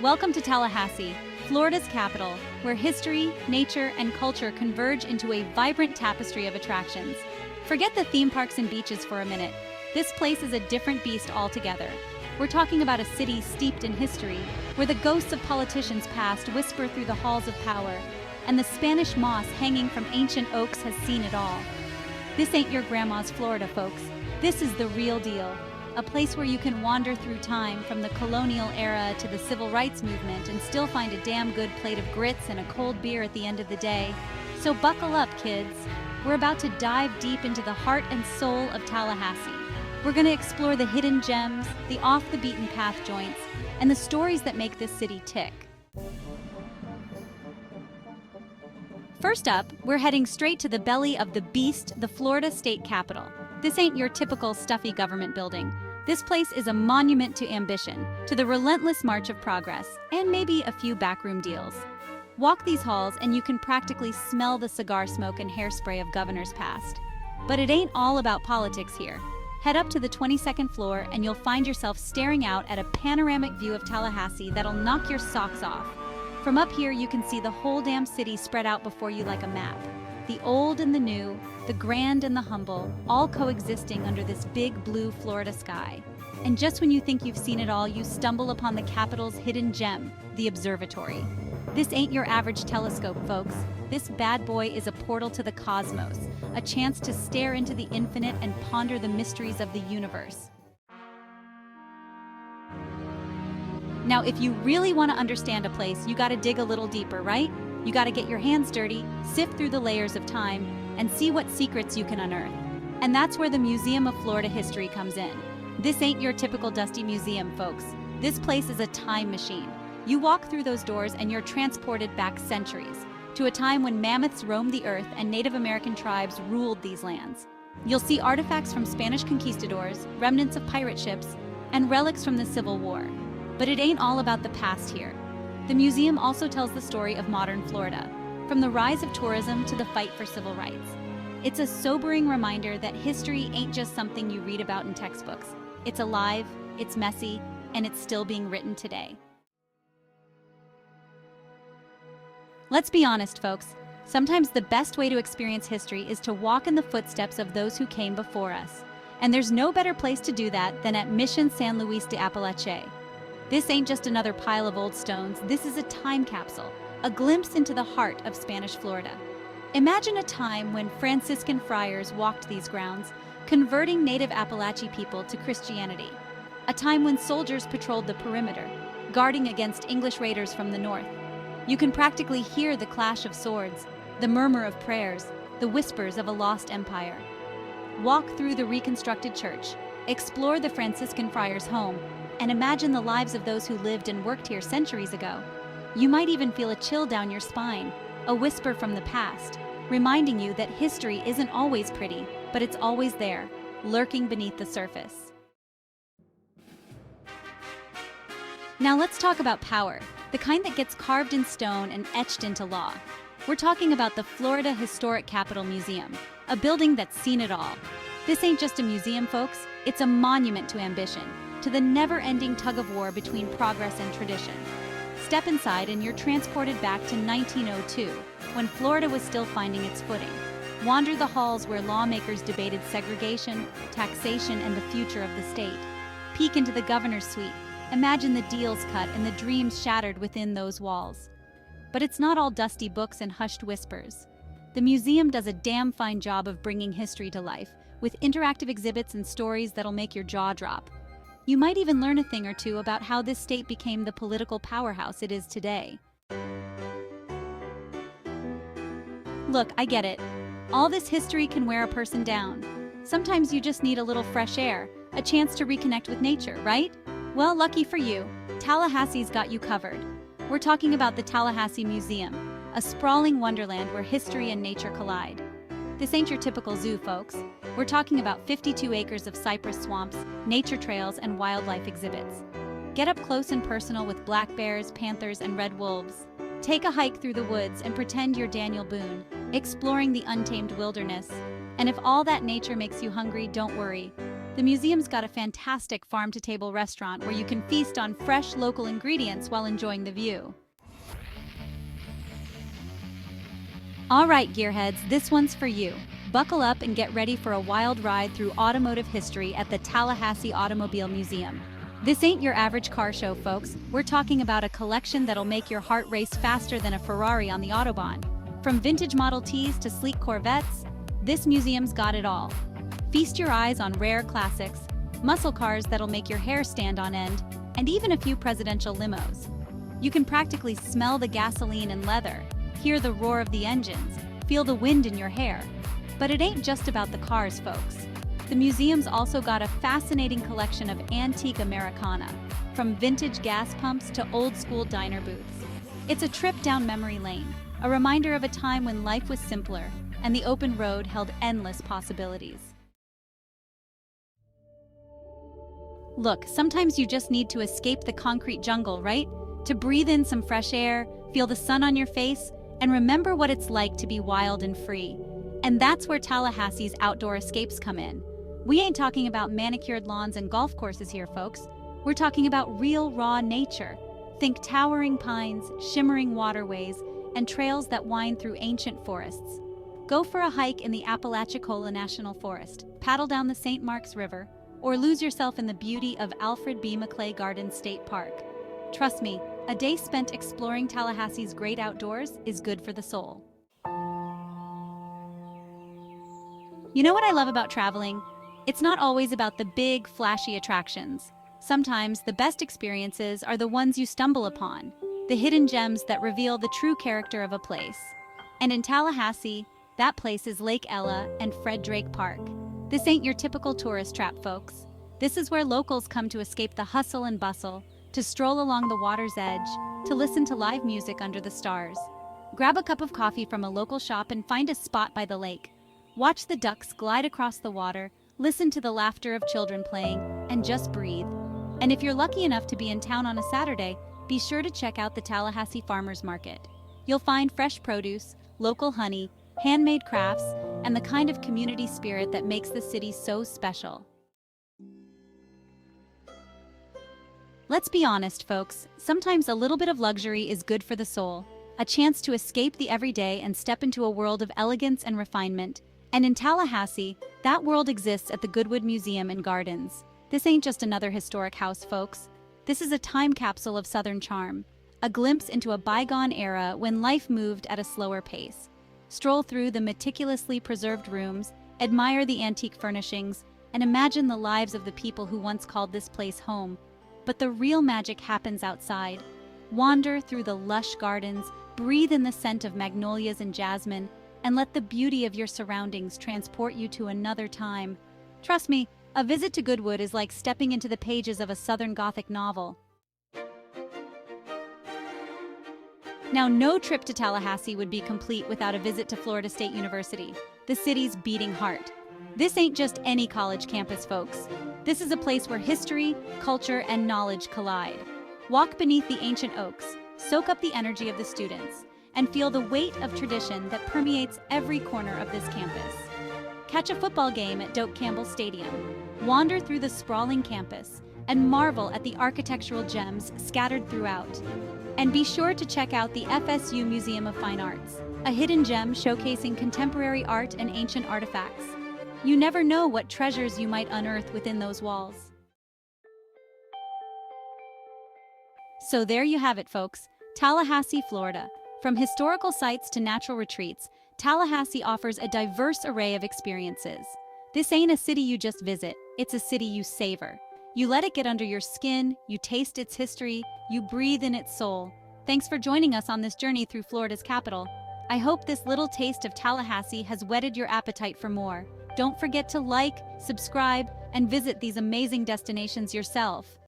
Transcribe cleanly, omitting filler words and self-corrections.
Welcome to Tallahassee, Florida's capital, where history, nature, and culture converge into a vibrant tapestry of attractions. Forget the theme parks and beaches for a minute. This place is a different beast altogether. We're talking about a city steeped in history, where the ghosts of politicians past whisper through the halls of power, and the Spanish moss hanging from ancient oaks has seen it all. This ain't your grandma's Florida, folks. This is the real deal. A place where you can wander through time from the colonial era to the civil rights movement and still find a damn good plate of grits and a cold beer at the end of the day. So buckle up, kids. We're about to dive deep into the heart and soul of Tallahassee. We're going to explore the hidden gems, the off-the-beaten-path joints, and the stories that make this city tick. First up, we're heading straight to the belly of the beast, the Florida state capitol. This ain't your typical stuffy government building. This place is a monument to ambition, to the relentless march of progress, and maybe a few backroom deals. Walk these halls and you can practically smell the cigar smoke and hairspray of governors past. But it ain't all about politics here. Head up to the 22nd floor and you'll find yourself staring out at a panoramic view of Tallahassee that'll knock your socks off. From up here you can see the whole damn city spread out before you like a map. The old and the new, the grand and the humble, all coexisting under this big blue Florida sky. And just when you think you've seen it all, you stumble upon the capital's hidden gem, the observatory. This ain't your average telescope, folks. This bad boy is a portal to the cosmos, a chance to stare into the infinite and ponder the mysteries of the universe. Now, if you really want to understand a place, you gotta dig a little deeper, right? You gotta get your hands dirty, sift through the layers of time, and see what secrets you can unearth. And that's where the Museum of Florida History comes in. This ain't your typical dusty museum, folks. This place is a time machine. You walk through those doors and you're transported back centuries, to a time when mammoths roamed the earth and Native American tribes ruled these lands. You'll see artifacts from Spanish conquistadors, remnants of pirate ships, and relics from the Civil War. But it ain't all about the past here. The museum also tells the story of modern Florida, from the rise of tourism to the fight for civil rights. It's a sobering reminder that history ain't just something you read about in textbooks. It's alive, it's messy, and it's still being written today. Let's be honest, folks. Sometimes the best way to experience history is to walk in the footsteps of those who came before us. And there's no better place to do that than at Mission San Luis de Apalachee. This ain't just another pile of old stones, this is a time capsule, a glimpse into the heart of Spanish Florida. Imagine a time when Franciscan friars walked these grounds, converting native Apalachee people to Christianity. A time when soldiers patrolled the perimeter, guarding against English raiders from the north. You can practically hear the clash of swords, the murmur of prayers, the whispers of a lost empire. Walk through the reconstructed church, explore the Franciscan friars' home, and imagine the lives of those who lived and worked here centuries ago. You might even feel a chill down your spine, a whisper from the past, reminding you that history isn't always pretty, but it's always there, lurking beneath the surface. Now let's talk about power, the kind that gets carved in stone and etched into law. We're talking about the Florida Historic Capitol Museum, a building that's seen it all. This ain't just a museum, folks, it's a monument to ambition, to the never-ending tug-of-war between progress and tradition. Step inside and you're transported back to 1902, when Florida was still finding its footing. Wander the halls where lawmakers debated segregation, taxation, and the future of the state. Peek into the governor's suite. Imagine the deals cut and the dreams shattered within those walls. But it's not all dusty books and hushed whispers. The museum does a damn fine job of bringing history to life, with interactive exhibits and stories that'll make your jaw drop. You might even learn a thing or two about how this state became the political powerhouse it is today. Look, I get it. All this history can wear a person down. Sometimes you just need a little fresh air, a chance to reconnect with nature, right? Well, lucky for you, Tallahassee's got you covered. We're talking about the Tallahassee Museum, a sprawling wonderland where history and nature collide. This ain't your typical zoo, folks. We're talking about 52 acres of cypress swamps, nature trails, and wildlife exhibits. Get up close and personal with black bears, panthers, and red wolves. Take a hike through the woods and pretend you're Daniel Boone, exploring the untamed wilderness. And if all that nature makes you hungry, don't worry. The museum's got a fantastic farm-to-table restaurant where you can feast on fresh local ingredients while enjoying the view. All right, gearheads, this one's for you. Buckle up and get ready for a wild ride through automotive history at the Tallahassee Automobile Museum. This ain't your average car show, folks. We're talking about a collection that'll make your heart race faster than a Ferrari on the Autobahn. From vintage Model Ts to sleek Corvettes, this museum's got it all. Feast your eyes on rare classics, muscle cars that'll make your hair stand on end, and even a few presidential limos. You can practically smell the gasoline and leather, hear the roar of the engines, feel the wind in your hair. But it ain't just about the cars, folks. The museum's also got a fascinating collection of antique Americana, from vintage gas pumps to old-school diner booths. It's a trip down memory lane, a reminder of a time when life was simpler and the open road held endless possibilities. Look, sometimes you just need to escape the concrete jungle, right? To breathe in some fresh air, feel the sun on your face, and remember what it's like to be wild and free. And that's where Tallahassee's outdoor escapes come in. We ain't talking about manicured lawns and golf courses here, folks. We're talking about real, raw nature. Think towering pines, shimmering waterways, and trails that wind through ancient forests. Go for a hike in the Apalachee National Forest, paddle down the St. Marks River, or lose yourself in the beauty of Alfred B. McClay Garden State Park. Trust me, a day spent exploring Tallahassee's great outdoors is good for the soul. You know what I love about traveling? It's not always about the big, flashy attractions. Sometimes the best experiences are the ones you stumble upon, the hidden gems that reveal the true character of a place. And in Tallahassee, that place is Lake Ella and Fred Drake Park. This ain't your typical tourist trap, folks. This is where locals come to escape the hustle and bustle, to stroll along the water's edge, to listen to live music under the stars. Grab a cup of coffee from a local shop and find a spot by the lake. Watch the ducks glide across the water, listen to the laughter of children playing, and just breathe. And if you're lucky enough to be in town on a Saturday, be sure to check out the Tallahassee Farmers Market. You'll find fresh produce, local honey, handmade crafts, and the kind of community spirit that makes the city so special. Let's be honest, folks. Sometimes a little bit of luxury is good for the soul. A chance to escape the everyday and step into a world of elegance and refinement. And in Tallahassee, that world exists at the Goodwood Museum and Gardens. This ain't just another historic house, folks. This is a time capsule of Southern charm, a glimpse into a bygone era when life moved at a slower pace. Stroll through the meticulously preserved rooms, admire the antique furnishings, and imagine the lives of the people who once called this place home. But the real magic happens outside. Wander through the lush gardens, breathe in the scent of magnolias and jasmine, and let the beauty of your surroundings transport you to another time. Trust me, a visit to Goodwood is like stepping into the pages of a Southern Gothic novel. Now, no trip to Tallahassee would be complete without a visit to Florida State University, the city's beating heart. This ain't just any college campus, folks. This is a place where history, culture, and knowledge collide. Walk beneath the ancient oaks, soak up the energy of the students, and feel the weight of tradition that permeates every corner of this campus. Catch a football game at Doak Campbell Stadium, wander through the sprawling campus, and marvel at the architectural gems scattered throughout. And be sure to check out the FSU Museum of Fine Arts, a hidden gem showcasing contemporary art and ancient artifacts. You never know what treasures you might unearth within those walls. So there you have it, folks. Tallahassee, Florida. From historical sites to natural retreats, Tallahassee offers a diverse array of experiences. This ain't a city you just visit, it's a city you savor. You let it get under your skin, you taste its history, you breathe in its soul. Thanks for joining us on this journey through Florida's capital. I hope this little taste of Tallahassee has whetted your appetite for more. Don't forget to like, subscribe, and visit these amazing destinations yourself.